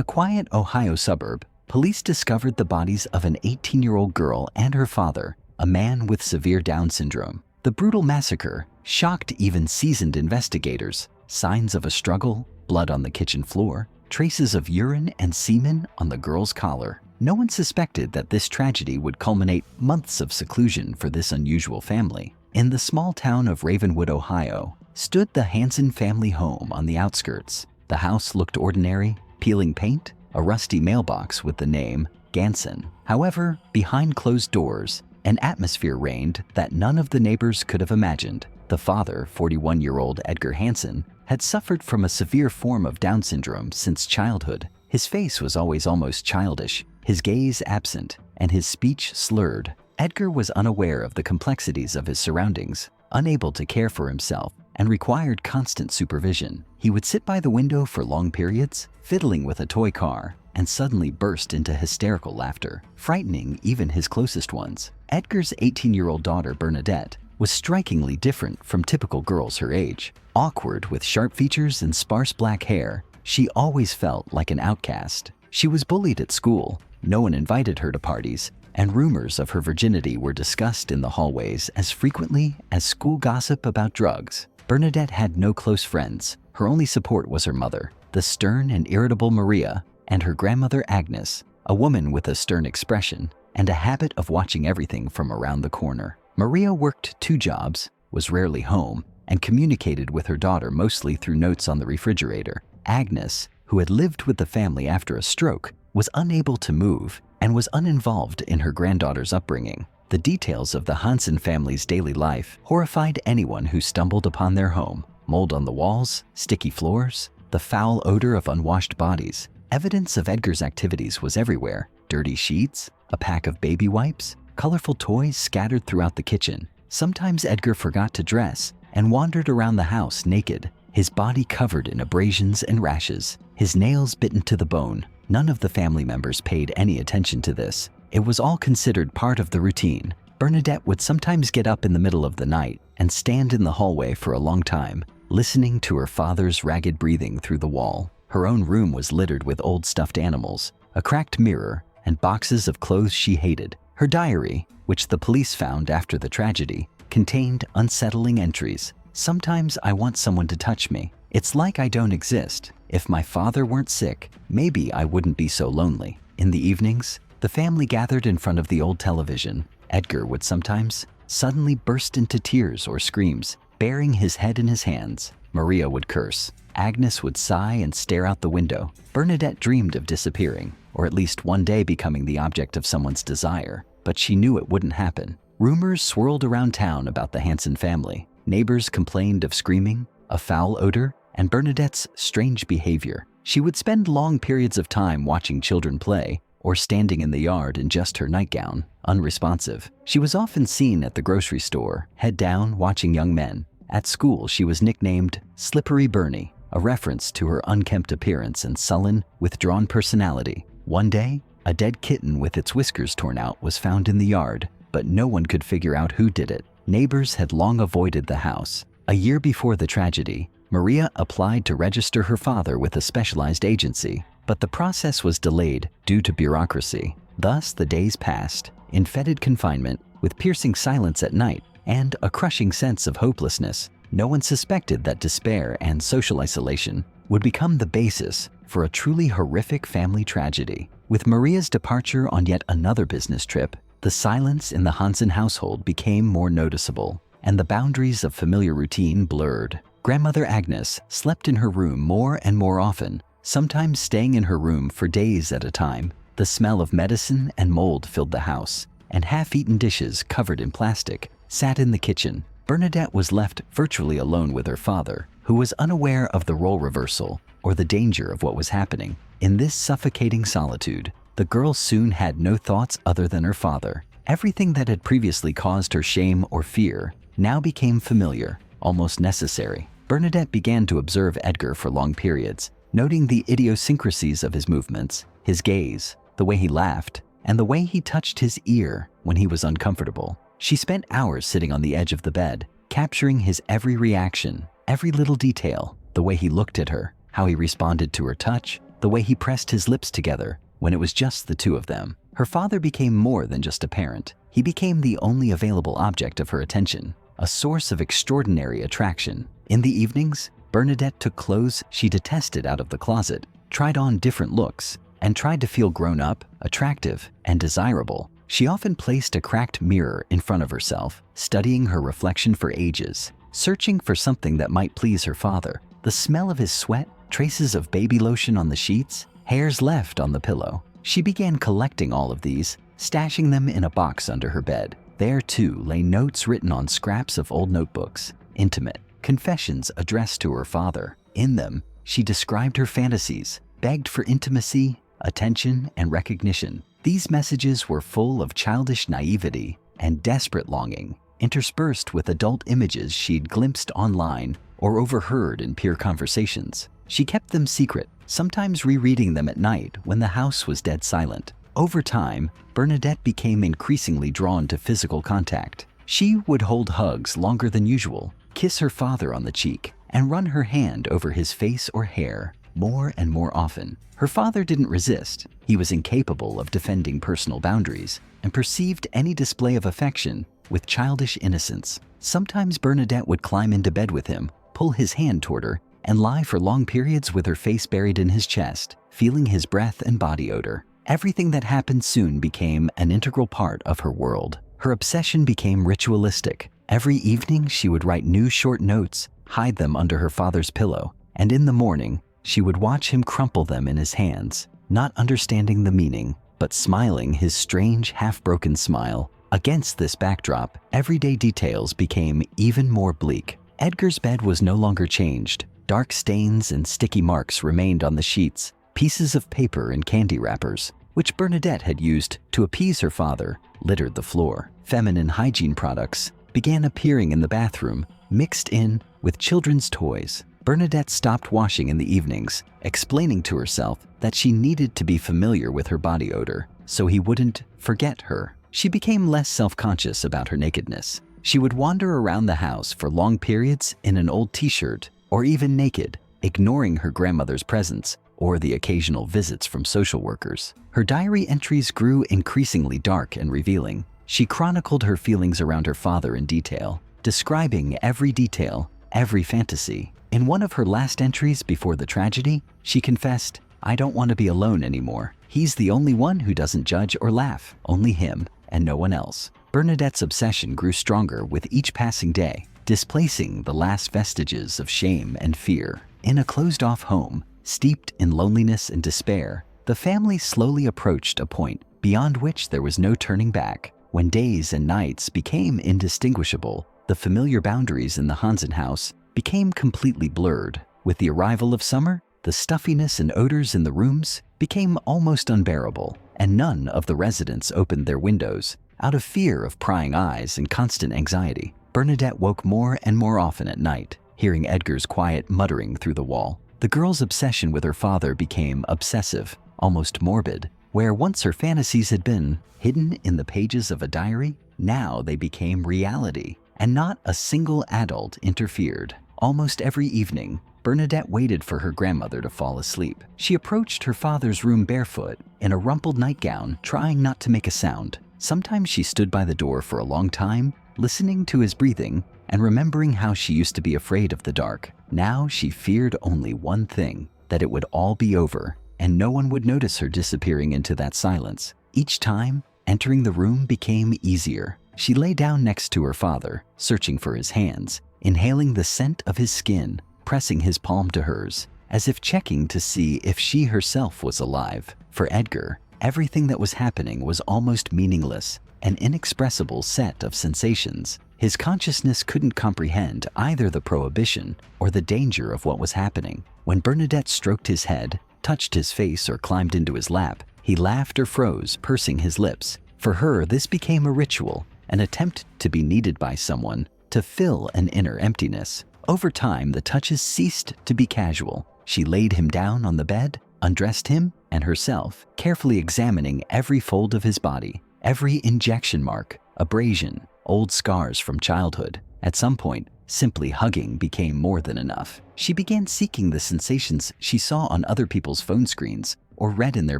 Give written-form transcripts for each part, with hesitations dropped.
a quiet Ohio suburb, police discovered the bodies of an 18-year-old girl and her father, a man with severe Down syndrome. The brutal massacre shocked even seasoned investigators. Signs of a struggle, blood on the kitchen floor, traces of urine and semen on the girl's collar. No one suspected that this tragedy would culminate months of seclusion for this unusual family. In the small town of Ravenwood, Ohio, stood the Hansen family home on the outskirts. The house looked ordinary, peeling paint, a rusty mailbox with the name Ganson. However, behind closed doors, an atmosphere reigned that none of the neighbors could have imagined. The father, 41-year-old Edgar Hansen, had suffered from a severe form of Down syndrome since childhood. His face was always almost childish, his gaze absent, and his speech slurred. Edgar was unaware of the complexities of his surroundings, unable to care for himself, and required constant supervision. He would sit by the window for long periods, fiddling with a toy car, and suddenly burst into hysterical laughter, frightening even his closest ones. Edgar's 18-year-old daughter, Bernadette, was strikingly different from typical girls her age. Awkward with sharp features and sparse black hair, she always felt like an outcast. She was bullied at school, no one invited her to parties, and rumors of her virginity were discussed in the hallways as frequently as school gossip about drugs. Bernadette had no close friends. Her only support was her mother, the stern and irritable Maria, and her grandmother Agnes, a woman with a stern expression and a habit of watching everything from around the corner. Maria worked 2 jobs, was rarely home, and communicated with her daughter mostly through notes on the refrigerator. Agnes, who had lived with the family after a stroke, was unable to move and was uninvolved in her granddaughter's upbringing. The details of the Hansen family's daily life horrified anyone who stumbled upon their home. Mold on the walls, sticky floors, the foul odor of unwashed bodies. Evidence of Edgar's activities was everywhere. Dirty sheets, a pack of baby wipes, colorful toys scattered throughout the kitchen. Sometimes Edgar forgot to dress and wandered around the house naked, his body covered in abrasions and rashes, his nails bitten to the bone. None of the family members paid any attention to this. It was all considered part of the routine. Bernadette would sometimes get up in the middle of the night and stand in the hallway for a long time, listening to her father's ragged breathing through the wall. Her own room was littered with old stuffed animals, a cracked mirror, and boxes of clothes she hated. Her diary, which the police found after the tragedy, contained unsettling entries. "Sometimes I want someone to touch me. It's like I don't exist. If my father weren't sick, maybe I wouldn't be so lonely." In the evenings, the family gathered in front of the old television. Edgar would sometimes suddenly burst into tears or screams, burying his head in his hands. Maria would curse. Agnes would sigh and stare out the window. Bernadette dreamed of disappearing, or at least one day becoming the object of someone's desire, but she knew it wouldn't happen. Rumors swirled around town about the Hansen family. Neighbors complained of screaming, a foul odor, and Bernadette's strange behavior. She would spend long periods of time watching children play or standing in the yard in just her nightgown, unresponsive. She was often seen at the grocery store, head down, watching young men. At school, she was nicknamed Slippery Bernie, a reference to her unkempt appearance and sullen, withdrawn personality. One day, a dead kitten with its whiskers torn out was found in the yard, but no one could figure out who did it. Neighbors had long avoided the house. A year before the tragedy, Maria applied to register her father with a specialized agency, but the process was delayed due to bureaucracy. Thus, the days passed, in fetid confinement, with piercing silence at night and a crushing sense of hopelessness. No one suspected that despair and social isolation would become the basis for a truly horrific family tragedy. With Maria's departure on yet another business trip, the silence in the Hansen household became more noticeable, and the boundaries of familiar routine blurred. Grandmother Agnes slept in her room more and more often, sometimes staying in her room for days at a time. The smell of medicine and mold filled the house, and half-eaten dishes covered in plastic sat in the kitchen. Bernadette was left virtually alone with her father, who was unaware of the role reversal or the danger of what was happening. In this suffocating solitude, the girl soon had no thoughts other than her father. Everything that had previously caused her shame or fear now became familiar, almost necessary. Bernadette began to observe Edgar for long periods, noting the idiosyncrasies of his movements, his gaze, the way he laughed, and the way he touched his ear when he was uncomfortable. She spent hours sitting on the edge of the bed, capturing his every reaction, every little detail, the way he looked at her, how he responded to her touch, the way he pressed his lips together when it was just the two of them. Her father became more than just a parent. He became the only available object of her attention, a source of extraordinary attraction. In the evenings, Bernadette took clothes she detested out of the closet, tried on different looks, and tried to feel grown up, attractive, and desirable. She often placed a cracked mirror in front of herself, studying her reflection for ages, searching for something that might please her father. The smell of his sweat, traces of baby lotion on the sheets, hairs left on the pillow. She began collecting all of these, stashing them in a box under her bed. There, too, lay notes written on scraps of old notebooks, intimate confessions addressed to her father. In them, she described her fantasies, begged for intimacy, attention, and recognition. These messages were full of childish naivety and desperate longing, interspersed with adult images she'd glimpsed online or overheard in peer conversations. She kept them secret, sometimes rereading them at night when the house was dead silent. Over time, Bernadette became increasingly drawn to physical contact. She would hold hugs longer than usual, kiss her father on the cheek, and run her hand over his face or hair more and more often. Her father didn't resist. He was incapable of defending personal boundaries and perceived any display of affection with childish innocence. Sometimes Bernadette would climb into bed with him, pull his hand toward her, and lie for long periods with her face buried in his chest, feeling his breath and body odor. Everything that happened soon became an integral part of her world. Her obsession became ritualistic. Every evening, she would write new short notes, hide them under her father's pillow, and in the morning, she would watch him crumple them in his hands, not understanding the meaning, but smiling his strange, half-broken smile. Against this backdrop, everyday details became even more bleak. Edgar's bed was no longer changed. Dark stains and sticky marks remained on the sheets, pieces of paper and candy wrappers, which Bernadette had used to appease her father, littered the floor. Feminine hygiene products began appearing in the bathroom, mixed in with children's toys. Bernadette stopped washing in the evenings, explaining to herself that she needed to be familiar with her body odor so he wouldn't forget her. She became less self-conscious about her nakedness. She would wander around the house for long periods in an old t-shirt or even naked, ignoring her grandmother's presence or the occasional visits from social workers. Her diary entries grew increasingly dark and revealing. She chronicled her feelings around her father in detail, describing every detail, every fantasy. In one of her last entries before the tragedy, she confessed, "I don't want to be alone anymore. He's the only one who doesn't judge or laugh, only him and no one else." Bernadette's obsession grew stronger with each passing day, displacing the last vestiges of shame and fear. In a closed-off home, steeped in loneliness and despair, the family slowly approached a point beyond which there was no turning back. When days and nights became indistinguishable, the familiar boundaries in the Hansen house became completely blurred. With the arrival of summer, the stuffiness and odors in the rooms became almost unbearable, and none of the residents opened their windows out of fear of prying eyes and constant anxiety. Bernadette woke more and more often at night, hearing Edgar's quiet muttering through the wall. The girl's obsession with her father became obsessive, almost morbid. Where once her fantasies had been hidden in the pages of a diary, now they became reality, and not a single adult interfered. Almost every evening, Bernadette waited for her grandmother to fall asleep. She approached her father's room barefoot, in a rumpled nightgown, trying not to make a sound. Sometimes she stood by the door for a long time, listening to his breathing and remembering how she used to be afraid of the dark. Now she feared only one thing, that it would all be over, and no one would notice her disappearing into that silence. Each time, entering the room became easier. She lay down next to her father, searching for his hands, inhaling the scent of his skin, pressing his palm to hers, as if checking to see if she herself was alive. For Edgar, everything that was happening was almost meaningless, an inexpressible set of sensations. His consciousness couldn't comprehend either the prohibition or the danger of what was happening. When Bernadette stroked his head, touched his face, or climbed into his lap, he laughed or froze, pursing his lips. For her, this became a ritual, an attempt to be needed by someone, to fill an inner emptiness. Over time, the touches ceased to be casual. She laid him down on the bed, undressed him and herself, carefully examining every fold of his body, every injection mark, abrasion, old scars from childhood. At some point, simply hugging became more than enough. She began seeking the sensations she saw on other people's phone screens or read in their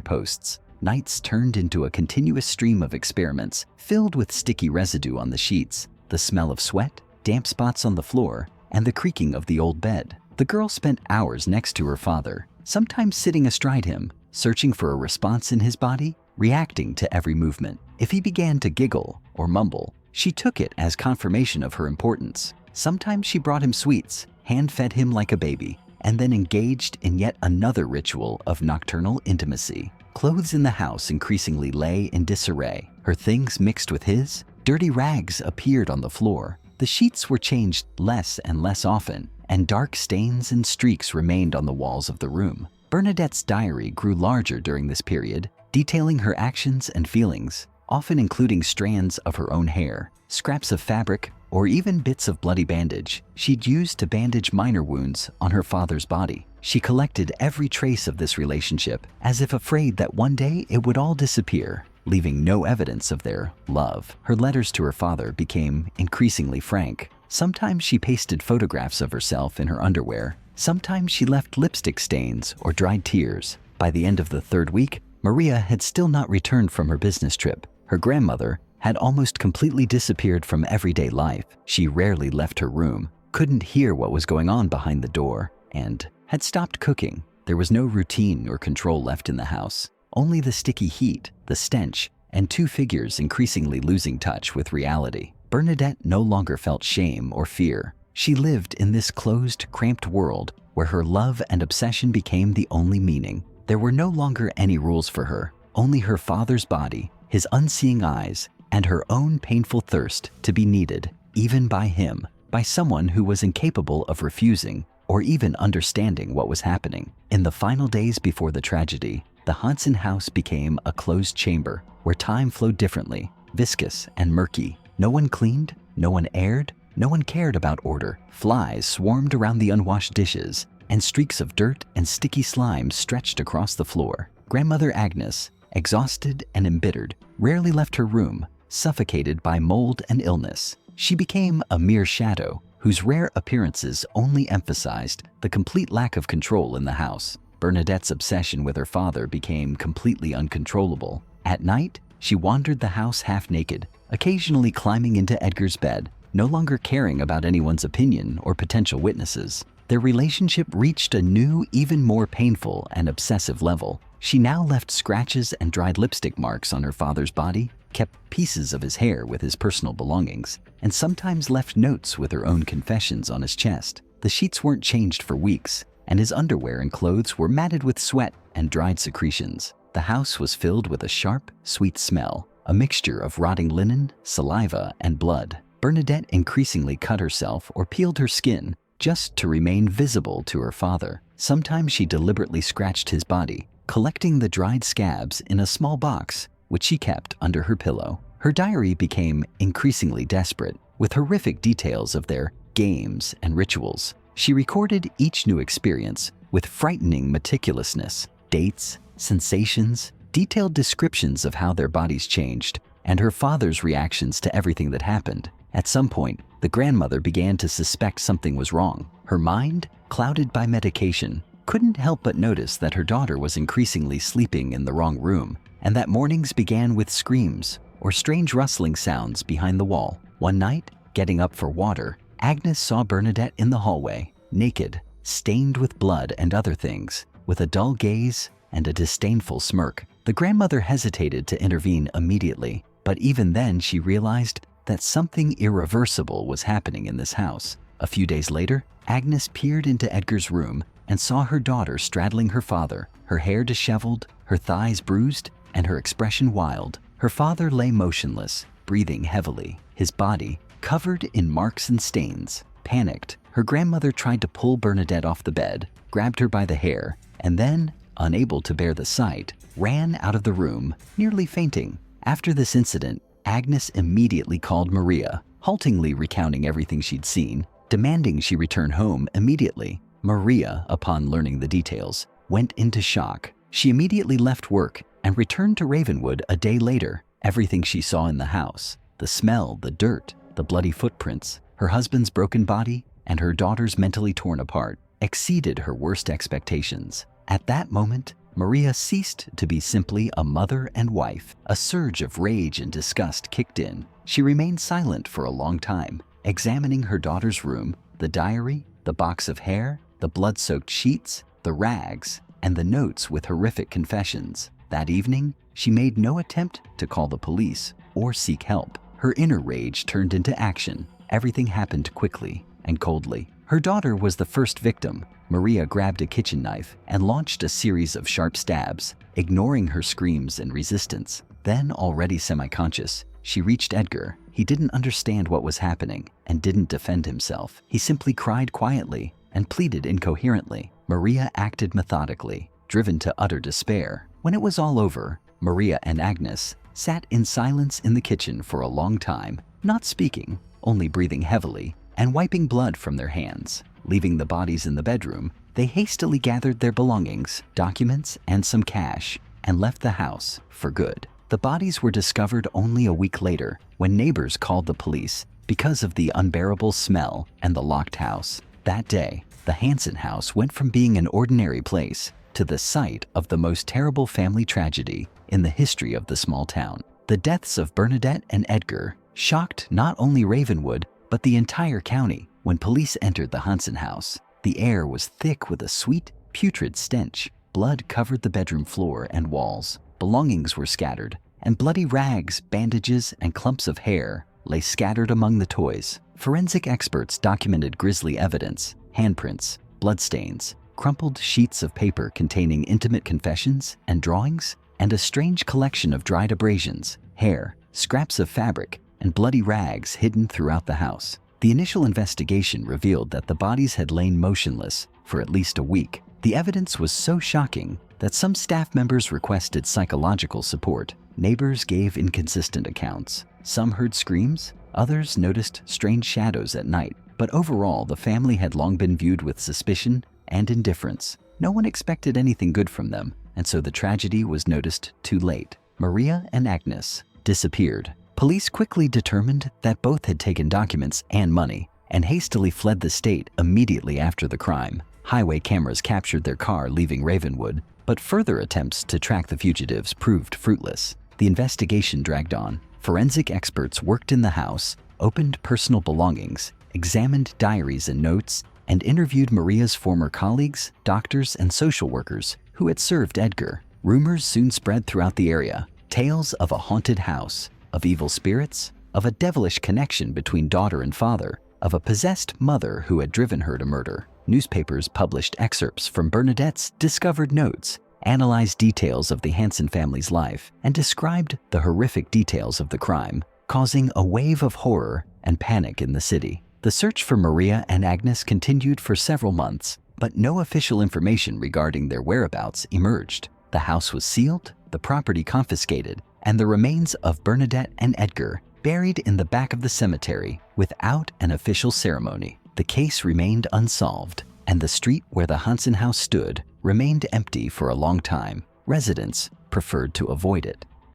posts. Nights turned into a continuous stream of experiments filled with sticky residue on the sheets, the smell of sweat, damp spots on the floor, and the creaking of the old bed. The girl spent hours next to her father, sometimes sitting astride him, searching for a response in his body, reacting to every movement. If he began to giggle or mumble, she took it as confirmation of her importance. Sometimes she brought him sweets, hand-fed him like a baby, and then engaged in yet another ritual of nocturnal intimacy. Clothes in the house increasingly lay in disarray. Her things mixed with his. Dirty rags appeared on the floor. The sheets were changed less and less often, and dark stains and streaks remained on the walls of the room. Bernadette's diary grew larger during this period, detailing her actions and feelings, often including strands of her own hair, scraps of fabric, or even bits of bloody bandage she'd used to bandage minor wounds on her father's body. She collected every trace of this relationship, as if afraid that one day it would all disappear, leaving no evidence of their love. Her letters to her father became increasingly frank. Sometimes she pasted photographs of herself in her underwear. Sometimes she left lipstick stains or dried tears. By the end of the third week, Maria had still not returned from her business trip. Her grandmother had almost completely disappeared from everyday life. She rarely left her room, couldn't hear what was going on behind the door, and had stopped cooking. There was no routine or control left in the house, only the sticky heat, the stench, and two figures increasingly losing touch with reality. Bernadette no longer felt shame or fear. She lived in this closed, cramped world where her love and obsession became the only meaning. There were no longer any rules for her, only her father's body, his unseeing eyes, and her own painful thirst to be needed, even by him, by someone who was incapable of refusing or even understanding what was happening. In the final days before the tragedy, the Hansen house became a closed chamber where time flowed differently, viscous and murky. No one cleaned, no one aired, no one cared about order. Flies swarmed around the unwashed dishes, and streaks of dirt and sticky slime stretched across the floor. Grandmother Agnes, exhausted and embittered, rarely left her room, suffocated by mold and illness. She became a mere shadow whose rare appearances only emphasized the complete lack of control in the house. Bernadette's obsession with her father became completely uncontrollable. At night, she wandered the house half naked, occasionally climbing into Edgar's bed, no longer caring about anyone's opinion or potential witnesses. Their relationship reached a new, even more painful and obsessive level. She now left scratches and dried lipstick marks on her father's body, kept pieces of his hair with his personal belongings, and sometimes left notes with her own confessions on his chest. The sheets weren't changed for weeks, and his underwear and clothes were matted with sweat and dried secretions. The house was filled with a sharp, sweet smell, a mixture of rotting linen, saliva, and blood. Bernadette increasingly cut herself or peeled her skin just to remain visible to her father. Sometimes she deliberately scratched his body, collecting the dried scabs in a small box, which she kept under her pillow. Her diary became increasingly desperate, with horrific details of their games and rituals. She recorded each new experience with frightening meticulousness, dates, sensations, detailed descriptions of how their bodies changed, and her father's reactions to everything that happened. At some point, the grandmother began to suspect something was wrong. Her mind, clouded by medication, couldn't help but notice that her daughter was increasingly sleeping in the wrong room, and that mornings began with screams or strange rustling sounds behind the wall. One night, getting up for water, Agnes saw Bernadette in the hallway, naked, stained with blood and other things, with a dull gaze and a disdainful smirk. The grandmother hesitated to intervene immediately, but even then she realized that something irreversible was happening in this house. A few days later, Agnes peered into Edgar's room and saw her daughter straddling her father, her hair disheveled, her thighs bruised, and her expression wild. Her father lay motionless, breathing heavily, his body covered in marks and stains. Panicked, her grandmother tried to pull Bernadette off the bed, grabbed her by the hair, and then, unable to bear the sight, ran out of the room, nearly fainting. After this incident, Agnes immediately called Maria, haltingly recounting everything she'd seen, demanding she return home immediately. Maria, upon learning the details, went into shock. She immediately left work and returned to Ravenwood a day later. Everything she saw in the house, the smell, the dirt, the bloody footprints, Her husband's broken body and her daughter's mentally torn apart exceeded her worst expectations. At that moment, Maria ceased to be simply a mother and wife. A surge of rage and disgust kicked in. She remained silent for a long time, examining her daughter's room, the diary, the box of hair, the blood-soaked sheets, the rags, and the notes with horrific confessions. That evening, she made no attempt to call the police or seek help. Her inner rage turned into action. Everything happened quickly and coldly. Her daughter was the first victim. Maria grabbed a kitchen knife and launched a series of sharp stabs, ignoring her screams and resistance. Then, already semi-conscious, she reached Edgar. He didn't understand what was happening and didn't defend himself. He simply cried quietly and pleaded incoherently. Maria acted methodically, driven to utter despair. When it was all over, Maria and Agnes sat in silence in the kitchen for a long time, not speaking, only breathing heavily and wiping blood from their hands. Leaving the bodies in the bedroom, they hastily gathered their belongings, documents, and some cash, and left the house for good. The bodies were discovered only a week later when neighbors called the police because of the unbearable smell and the locked house. That day, the Hansen house went from being an ordinary place to the site of the most terrible family tragedy in the history of the small town. The deaths of Bernadette and Edgar shocked not only Ravenwood, but the entire county. When police entered the Hansen house, the air was thick with a sweet, putrid stench. Blood covered the bedroom floor and walls. Belongings were scattered, and bloody rags, bandages, and clumps of hair lay scattered among the toys. Forensic experts documented grisly evidence: handprints, bloodstains, crumpled sheets of paper containing intimate confessions and drawings, and a strange collection of dried abrasions, hair, scraps of fabric, and bloody rags hidden throughout the house. The initial investigation revealed that the bodies had lain motionless for at least a week. The evidence was so shocking that some staff members requested psychological support. Neighbors gave inconsistent accounts. Some heard screams, others noticed strange shadows at night. But overall, the family had long been viewed with suspicion and indifference. No one expected anything good from them, and so the tragedy was noticed too late. Maria and Agnes disappeared. Police quickly determined that both had taken documents and money and hastily fled the state immediately after the crime. Highway cameras captured their car leaving Ravenwood, but further attempts to track the fugitives proved fruitless. The investigation dragged on. Forensic experts worked in the house, opened personal belongings, examined diaries and notes, and interviewed Maria's former colleagues, doctors, and social workers who had served Edgar. Rumors soon spread throughout the area. Tales of a haunted house, of evil spirits, of a devilish connection between daughter and father, of a possessed mother who had driven her to murder. Newspapers published excerpts from Bernadette's discovered notes, analyzed details of the Hansen family's life, and described the horrific details of the crime, causing a wave of horror and panic in the city. The search for Maria and Agnes continued for several months, but no official information regarding their whereabouts emerged. The house was sealed, the property confiscated, and the remains of Bernadette and Edgar buried in the back of the cemetery without an official ceremony. The case remained unsolved, and the street where the Hansen house stood remained empty for a long time. Residents preferred to avoid it.